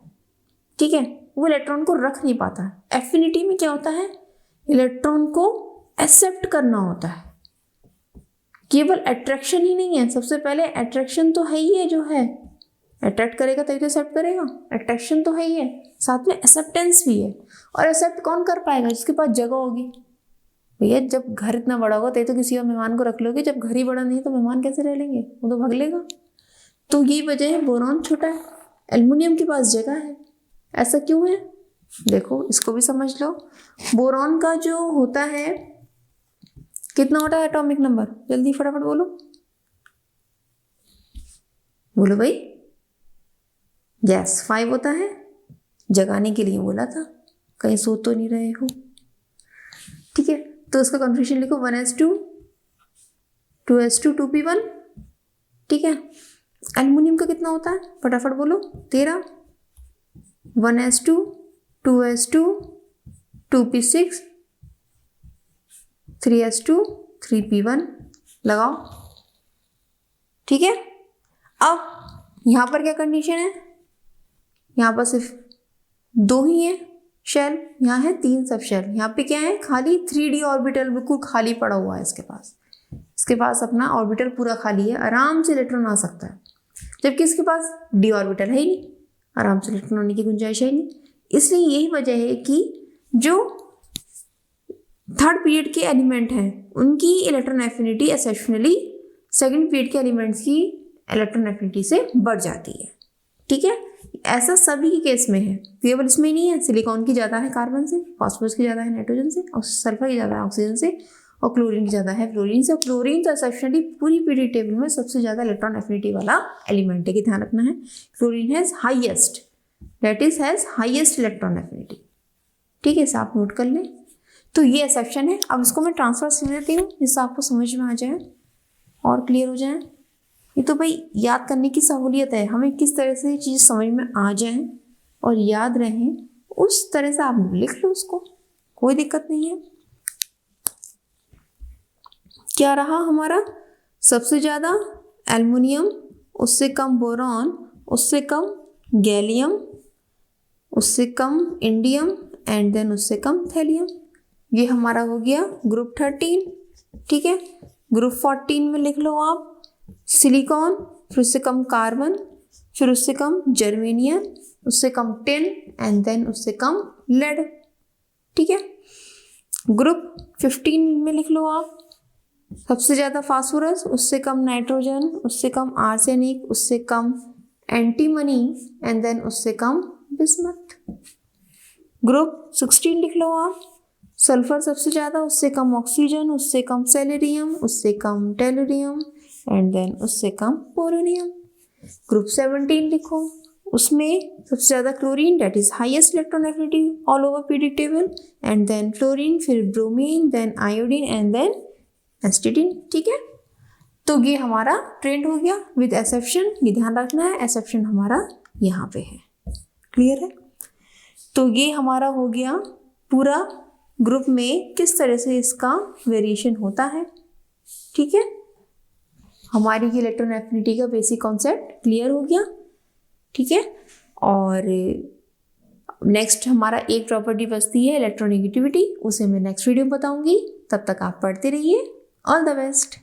ठीक है, वो इलेक्ट्रॉन को रख नहीं पाता। एफिनिटी में क्या होता है, इलेक्ट्रॉन को एक्सेप्ट करना होता है। केवल अट्रैक्शन ही नहीं है, सबसे पहले अट्रैक्शन तो है ही है, जो है अट्रैक्ट करेगा तभी तो एक्सेप्ट करेगा, अट्रैक्शन तो है ही है, साथ में एक्सेप्टेंस भी है। और एक्सेप्ट कौन कर पाएगा, जिसके पास जगह होगी। भैया जब घर इतना बड़ा होगा तभी तो किसी और मेहमान को रख लोगे, जब घर ही बड़ा नहीं तो मेहमान कैसे रह लेंगे, वो तो भाग लेगा। तो यही वजह है, बोरॉन छोटा है, एल्युमिनियम के पास जगह है। ऐसा क्यों है, देखो इसको भी समझ लो। बोरॉन का जो होता है, कितना होता है एटॉमिक नंबर, जल्दी फटाफट बोलो, बोलो भाई। यस 5 होता है, जगाने के लिए बोला था, कहीं सो तो नहीं रहे हो। ठीक है, तो उसका कॉन्फिगरेशन लिखो 1s2, 2s2, 2p1। ठीक है, एल्युमिनियम का कितना होता है, फटाफट बोलो, 13, 1s2, 2s2, 2p6, 3s2, 3p1 लगाओ। ठीक है, अब यहाँ पर क्या कंडीशन है, यहाँ पर सिर्फ 2 ही है शेल, यहाँ है 3 सब शेल। यहाँ पे क्या है, खाली 3D ऑर्बिटल बिल्कुल खाली पड़ा हुआ है इसके पास अपना ऑर्बिटल पूरा खाली है, आराम से इलेक्ट्रॉन आ सकता है। जबकि इसके पास d ऑर्बिटल है ही नहीं, आराम से इलेक्ट्रॉन आने की गुंजाइश है ही नहीं। इसलिए यही वजह है कि जो थर्ड पीरियड के एलिमेंट हैं उनकी electron affinity exceptionally second period के एलिमेंट्स की इलेक्ट्रॉन एफिनिटी से बढ़ जाती है। ठीक है, ऐसा सभी के केस में है, केवल इसमें ही नहीं है। सिलिकॉन की ज़्यादा है कार्बन से, फास्फोरस की ज़्यादा है नाइट्रोजन से, और सल्फर की ज़्यादा है ऑक्सीजन से, और क्लोरीन की ज़्यादा है फ्लोरीन से। क्लोरीन तो एक्सेप्शनली पूरी पीरियड टेबल में सबसे ज़्यादा इलेक्ट्रॉन एफिनिटी वाला एलिमेंट है, कि ध्यान रखना है। Chlorine has highest, that is has highest electron affinity. ठीक है, इसे आप नोट कर लें। तो ये एक्सेप्शन है। अब इसको मैं ट्रांसफर से देती हूँ जिससे आपको समझ में आ जाए और क्लियर हो जाए। ये तो भाई याद करने की सहूलियत है, हमें किस तरह से चीज़ समझ में आ जाए और याद रहें, उस तरह से आप लिख लो उसको, कोई दिक्कत नहीं है। क्या रहा हमारा, सबसे ज़्यादा एल्युमिनियम, उससे कम बोरॉन, उससे कम गैलियम, उससे कम इंडियम एंड देन उससे कम थैलियम। ये हमारा हो गया ग्रुप 13। ठीक है, ग्रुप 14 में लिख लो आप सिलिकॉन, फिर उससे कम कार्बन, फिर उससे कम जर्मेनियम, उससे कम टिन एंड देन उससे कम लेड। ठीक है, ग्रुप 15 में लिख लो आप, सबसे ज़्यादा फास्फोरस, उससे कम नाइट्रोजन, उससे कम आर्सेनिक, उससे कम एंटीमनी एंड देन उससे कम बिस्मथ। ग्रुप 16 लिख लो आप, सल्फर सबसे ज़्यादा, उससे कम ऑक्सीजन, उससे कम सेलेरियम, उससे कम टेलुरियम एंड देन उससे कम पोलोनियम। ग्रुप 17 लिखो, उसमें सबसे ज़्यादा chlorine, that is highest electron affinity all over periodic table, and then fluorine, फिर bromine, then iodine and then astatine. ठीक है, तो ये हमारा ट्रेंड हो गया विद एक्सेप्शन। ये ध्यान रखना है, एक्सेप्शन हमारा यहाँ पे है। क्लियर है? तो ये हमारा हो गया पूरा ग्रुप में किस तरह से इसका वेरिएशन होता है। ठीक है, हमारी ये इलेक्ट्रॉन एफिनिटी का बेसिक कॉन्सेप्ट क्लियर हो गया। ठीक है, और नेक्स्ट हमारा एक प्रॉपर्टी बचती है इलेक्ट्रोनेगेटिविटी, उसे मैं नेक्स्ट वीडियो बताऊंगी। तब तक आप पढ़ते रहिए। All the best.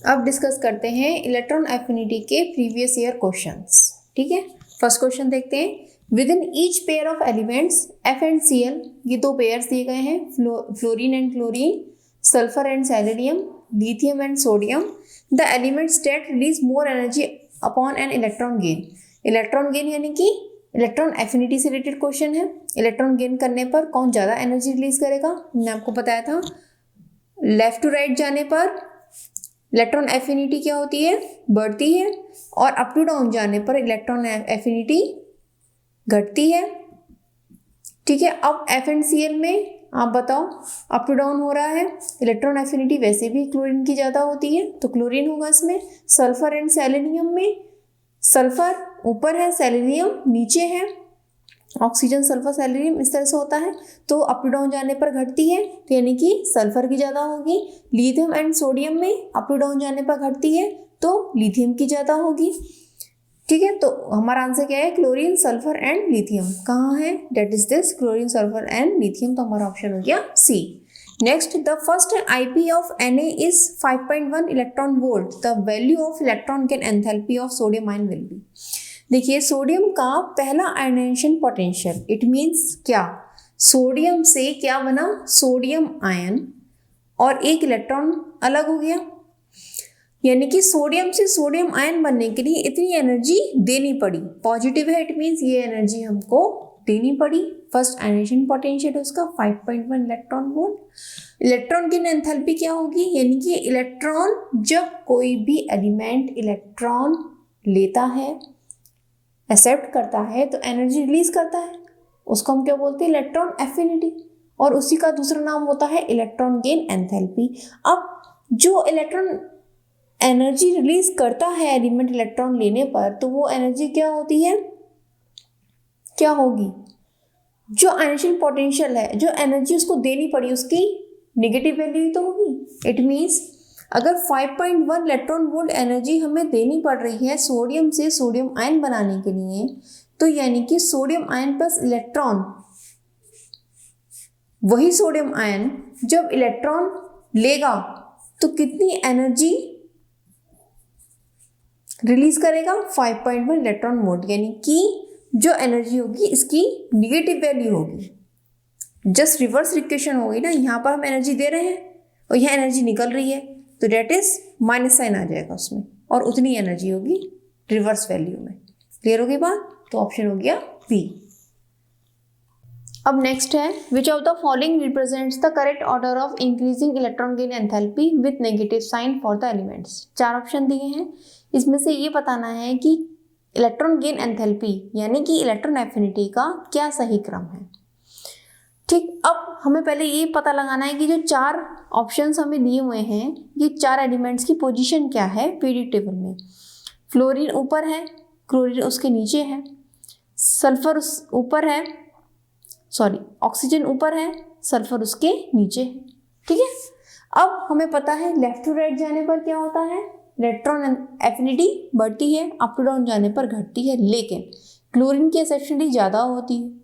अब डिस्कस करते हैं इलेक्ट्रॉन एफिनिटी के प्रीवियस ईयर क्वेश्चंस। ठीक है, फर्स्ट क्वेश्चन देखते हैं। Within each pair of elements F and C L, ये दो पेयर्स दिए गए हैं, fluorine and chlorine, sulphur and selenium, lithium and sodium, the elements that release more energy upon an electron gain. Electron gain यानी कि इलेक्ट्रॉन एफिनिटी से रिलेटेड क्वेश्चन है। इलेक्ट्रॉन गेन करने पर कौन ज़्यादा एनर्जी रिलीज करेगा, मैंने आपको बताया था। लेफ्ट टू राइट जाने पर इलेक्ट्रॉन एफिनिटी क्या होती है, बढ़ती है, और अप टू डाउन जाने पर इलेक्ट्रॉन एफिनिटी घटती है। ठीक है, अब एफ एंड सी एल में आप बताओ, अप टू डाउन हो रहा है, इलेक्ट्रॉन एफिनिटी वैसे भी क्लोरीन की ज़्यादा होती है तो क्लोरीन होगा इसमें। सल्फर एंड सेलेनियम में सल्फर ऊपर है, सेलेनियम नीचे है, ऑक्सीजन सल्फर सेलेनियम इस तरह से होता है, तो अप टू डाउन जाने पर घटती है, तो यानी कि सल्फर की ज़्यादा होगी। लिथियम एंड सोडियम में अप टू डाउन जाने पर घटती है तो लिथियम की ज़्यादा होगी। ठीक है, तो हमारा आंसर क्या है, क्लोरीन, सल्फर एंड लिथियम। कहाँ है, that is this, chlorine, sulphur and lithium, तो हमारा ऑप्शन हो गया C. Next, the first IP of Na is 5.1 electron volt, the value of electron gain enthalpy of sodium ion will be. देखिए, सोडियम का पहला आयनाइजेशन पोटेंशियल, इट मीन्स क्या, सोडियम से क्या बना, सोडियम आयन, और एक इलेक्ट्रॉन अलग हो गया, यानी कि सोडियम से सोडियम आयन बनने के लिए इतनी एनर्जी देनी पड़ी। पॉजिटिव है, इट मीन्स ये एनर्जी हमको देनी पड़ी। फर्स्ट आयनाइजेशन पोटेंशियल है उसका 5.1 इलेक्ट्रॉन वोल्ट। इलेक्ट्रॉन की एंथैल्पी क्या होगी, यानी कि इलेक्ट्रॉन, जब कोई भी एलिमेंट इलेक्ट्रॉन लेता है, एक्सेप्ट करता है, तो एनर्जी रिलीज करता है, उसको हम क्या बोलते हैं, इलेक्ट्रॉन एफिनिटी, और उसी का दूसरा नाम होता है इलेक्ट्रॉन गेन एंथैल्पी। अब जो इलेक्ट्रॉन एनर्जी रिलीज करता है एलिमेंट इलेक्ट्रॉन लेने पर, तो वो एनर्जी क्या होती है, क्या होगी, जो आयनाइजेशन पोटेंशियल है, जो एनर्जी उसको देनी पड़ी उसकी नेगेटिव वैल्यू ही तो होगी। इट मीन्स अगर 5.1 इलेक्ट्रॉन वोल्ट एनर्जी हमें देनी पड़ रही है सोडियम से सोडियम आयन बनाने के लिए, तो यानी कि सोडियम आयन प्लस इलेक्ट्रॉन, वही सोडियम आयन जब इलेक्ट्रॉन लेगा तो कितनी एनर्जी रिलीज करेगा, 5.1 इलेक्ट्रॉन वोल्ट, यानी कि जो एनर्जी होगी इसकी निगेटिव वैल्यू होगी, जस्ट रिवर्स इक्वेशन होगी ना, यहाँ पर हम एनर्जी दे रहे हैं और यहाँ एनर्जी निकल रही है, तो डेट इज माइनस साइन आ जाएगा उसमें, और उतनी एनर्जी होगी रिवर्स वैल्यू में। क्लियर होगी बात, तो ऑप्शन हो गया बी। अब नेक्स्ट है, which of the following represents the correct order of increasing electron gain enthalpy with negative sign for the elements. चार ऑप्शन दिए हैं, इसमें से ये बताना है कि इलेक्ट्रॉन गेन एंथैल्पी यानी कि इलेक्ट्रॉन एफिनिटी का क्या सही क्रम है। ठीक, अब हमें पहले ये पता लगाना है कि जो चार ऑप्शंस हमें दिए हुए हैं, ये चार एलिमेंट्स की पोजीशन क्या है पीरियडिक टेबल में। फ्लोरीन ऊपर है, क्लोरीन उसके नीचे है, सल्फर ऊपर है, सॉरी ऑक्सीजन ऊपर है, सल्फर उसके नीचे है। ठीक है, अब हमें पता है लेफ्ट टू राइट जाने पर क्या होता है, इलेक्ट्रॉन एफिनिटी बढ़ती है, अप टू डाउन जाने पर घटती है, लेकिन क्लोरीन की एक्सेप्शनली ज़्यादा होती है।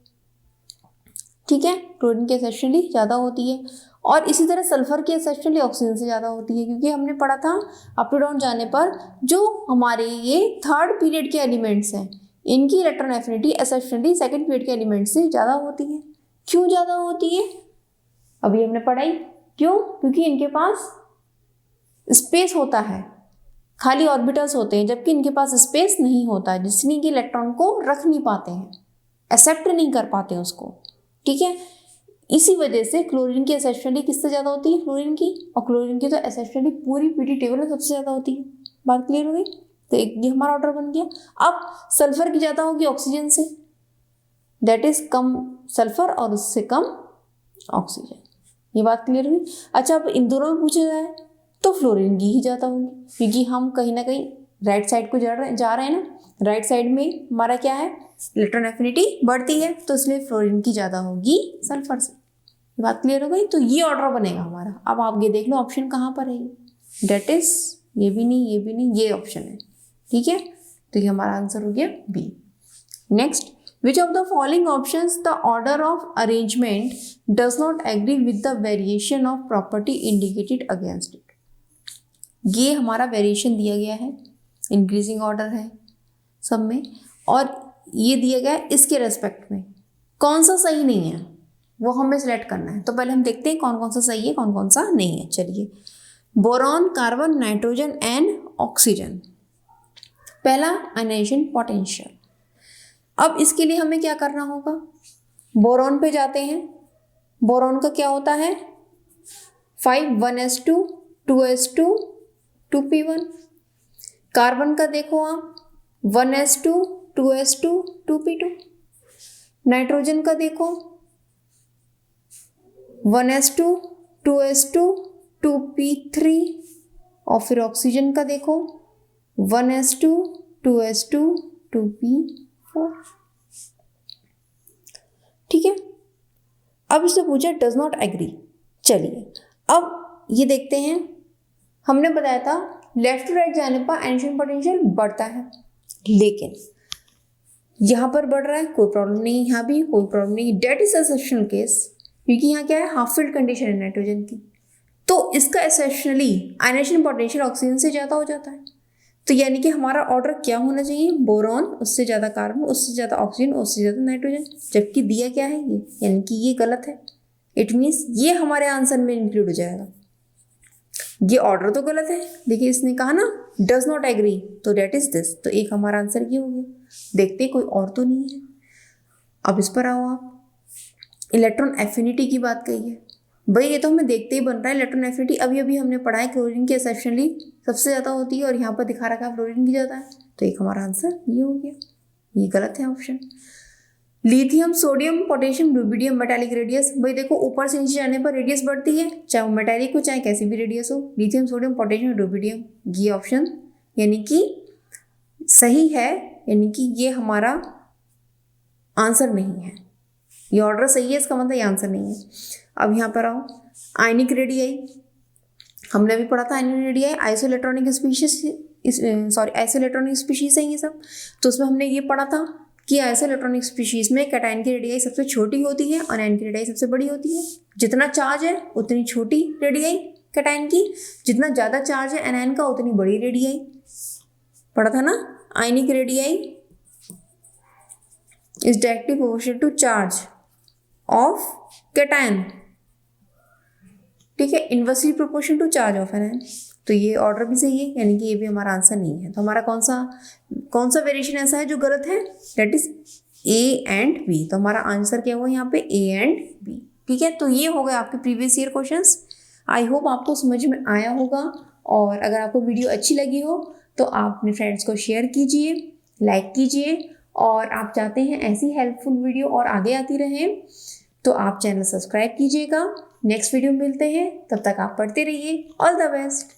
ठीक है, क्लोरीन की एक्सेप्शनली ज़्यादा होती है, और इसी तरह सल्फर की एक्सेप्शनली ऑक्सीजन से ज़्यादा होती है, क्योंकि हमने पढ़ा था अप टू डाउन जाने पर जो हमारे ये थर्ड पीरियड के एलिमेंट्स हैं, इनकी electron affinity exceptionally second period के एलिमेंट से ज़्यादा होती है। क्यों ज़्यादा होती है? अभी हमने पढ़ाई क्यों, क्योंकि इनके पास स्पेस होता है, खाली ऑर्बिटल्स होते हैं, जबकि इनके पास स्पेस नहीं होता है, जिसमें कि इलेक्ट्रॉन को रख नहीं पाते हैं, एक्सेप्ट नहीं कर पाते हैं उसको। ठीक है, इसी वजह से क्लोरीन की एक्सेप्शनली किससे ज़्यादा होती है? फ्लोरीन की। और क्लोरीन की तो एक्सेप्शनली पूरी पीटी टेबल में सबसे ज़्यादा होती है। बात क्लियर हो गई? तो एक ये हमारा ऑर्डर बन गया। अब सल्फर की ज़्यादा होगी ऑक्सीजन से, दैट इज कम सल्फर और उससे कम ऑक्सीजन। ये बात क्लियर हुई? अच्छा, अब इन दोनों में पूछा जाए तो फ्लोरीन की ही ज़्यादा होगी, क्योंकि हम कहीं ना कहीं राइट साइड को जा रहे हैं ना, राइट साइड में हमारा क्या है, इलेक्ट्रॉन एफिनिटी बढ़ती है, तो इसलिए फ्लोरीन की ज़्यादा होगी सल्फर से। बात क्लियर हो गई? तो ये ऑर्डर बनेगा हमारा। अब आप ये देख लो ऑप्शन कहाँ पर है, डेट इज ये भी नहीं, ये भी नहीं, ये ऑप्शन है। ठीक है, तो ये हमारा आंसर हो गया B. Next, which of the following options the order of arrangement does not agree with the variation of property indicated against it? ये हमारा वेरिएशन दिया गया है, इंक्रीजिंग ऑर्डर है सब में, और ये दिया गया है इसके रेस्पेक्ट में। कौन सा सही नहीं है वो हमें सिलेक्ट करना है। तो पहले हम देखते हैं कौन कौन सा सही है, कौन कौन सा नहीं है। चलिए, boron, carbon, nitrogen and oxygen. पहला, आयनाइजेशन पोटेंशियल। अब इसके लिए हमें क्या करना होगा, बोरॉन पे जाते हैं। बोरॉन का क्या होता है, 5 1s2 2s2 2p1। कार्बन का देखो आप, 1s2 2s2 2p2। नाइट्रोजन का देखो, 1s2 2s2 2p3। और फिर ऑक्सीजन का देखो, 1s2 2s2 2p4। ठीक है, अब इससे पूछा डज नॉट एग्री। चलिए अब ये देखते हैं, हमने बताया था लेफ्ट टू राइट जाने पर आयनाइजेशन पोटेंशियल बढ़ता है, लेकिन यहाँ पर बढ़ रहा है, कोई प्रॉब्लम नहीं, यहाँ भी कोई प्रॉब्लम नहीं। डेट इज एक्सेप्शनल केस, क्योंकि यहाँ क्या है, हाफ फिल्ड कंडीशन है नाइट्रोजन की, तो इसका एक्सेप्शनली आयनाइजेशन पोटेंशियल ऑक्सीजन से ज़्यादा हो जाता है। तो यानी कि हमारा ऑर्डर क्या होना चाहिए, बोरॉन, उससे ज़्यादा कार्बन, उससे ज़्यादा ऑक्सीजन, उससे ज़्यादा नाइट्रोजन, जबकि दिया क्या है ये, यानी कि ये गलत है। इट मीन्स ये हमारे आंसर में इंक्लूड हो जाएगा। ये ऑर्डर तो गलत है, देखिए इसने कहा ना डज नॉट एग्री, तो डेट इज दिस, तो एक हमारा आंसर ये हो गया। देखते कोई और तो नहीं है। अब इस पर आओ आप, इलेक्ट्रॉन एफिनिटी की बात कही है भाई, ये तो हमें देखते ही बन रहा है इलेक्ट्रॉन एफिनिटी। अभी अभी हमने पढ़ा है क्लोरीन की एक्सेप्शनली सबसे ज़्यादा होती है, और यहाँ पर दिखा रखा है फ्लोरीन की ज़्यादा है, तो एक हमारा आंसर ये हो गया, ये गलत है option. Lithium, sodium, potassium, rubidium, metallic radius. भाई देखो ऊपर से नीचे जाने पर रेडियस बढ़ती है, चाहे वो मेटालिक हो चाहे कैसी भी रेडियस हो। लिथियम, सोडियम, पोटेशियम, रुबिडियम, ये ऑप्शन यानी कि सही है, यानी कि ये हमारा आंसर नहीं है। ये ऑर्डर सही है, इसका मतलब ये आंसर नहीं है। अब यहाँ पर आओ, आयनिक रेडियाई, हमने भी पढ़ा था ionic radii isoelectronic species, isoelectronic species है ये सब। तो उसमें हमने ये पढ़ा था कि आइसोइलेक्ट्रॉनिक स्पीशीज में कैटायन की रेडियाई सबसे छोटी होती है और एनायन की रेडियाई सबसे बड़ी होती है। जितना चार्ज है उतनी छोटी रेडियाई कैटायन की, जितना ज़्यादा चार्ज है एनायन का उतनी बड़ी रेडियाई। पढ़ा था ना, ionic radii is directly proportional to charge of cation, ठीक है, inversely proportional to charge of anion. तो ये ऑर्डर भी सही है, यानी कि ये भी हमारा आंसर नहीं है। तो हमारा कौन सा वेरिएशन ऐसा है जो गलत है, that is A and B. तो हमारा आंसर क्या हुआ यहाँ पे, ए एंड बी। ठीक है, तो ये हो गए आपके previous year questions. I hope आपको समझ में आया होगा, और अगर आपको वीडियो अच्छी लगी हो तो आप अपने फ्रेंड्स को शेयर कीजिए, लाइक कीजिए, और आप चाहते हैं ऐसी हेल्पफुल वीडियो और आगे आती रहे तो आप चैनल सब्सक्राइब कीजिएगा। नेक्स्ट वीडियो में मिलते हैं, तब तक आप पढ़ते रहिए। All the best.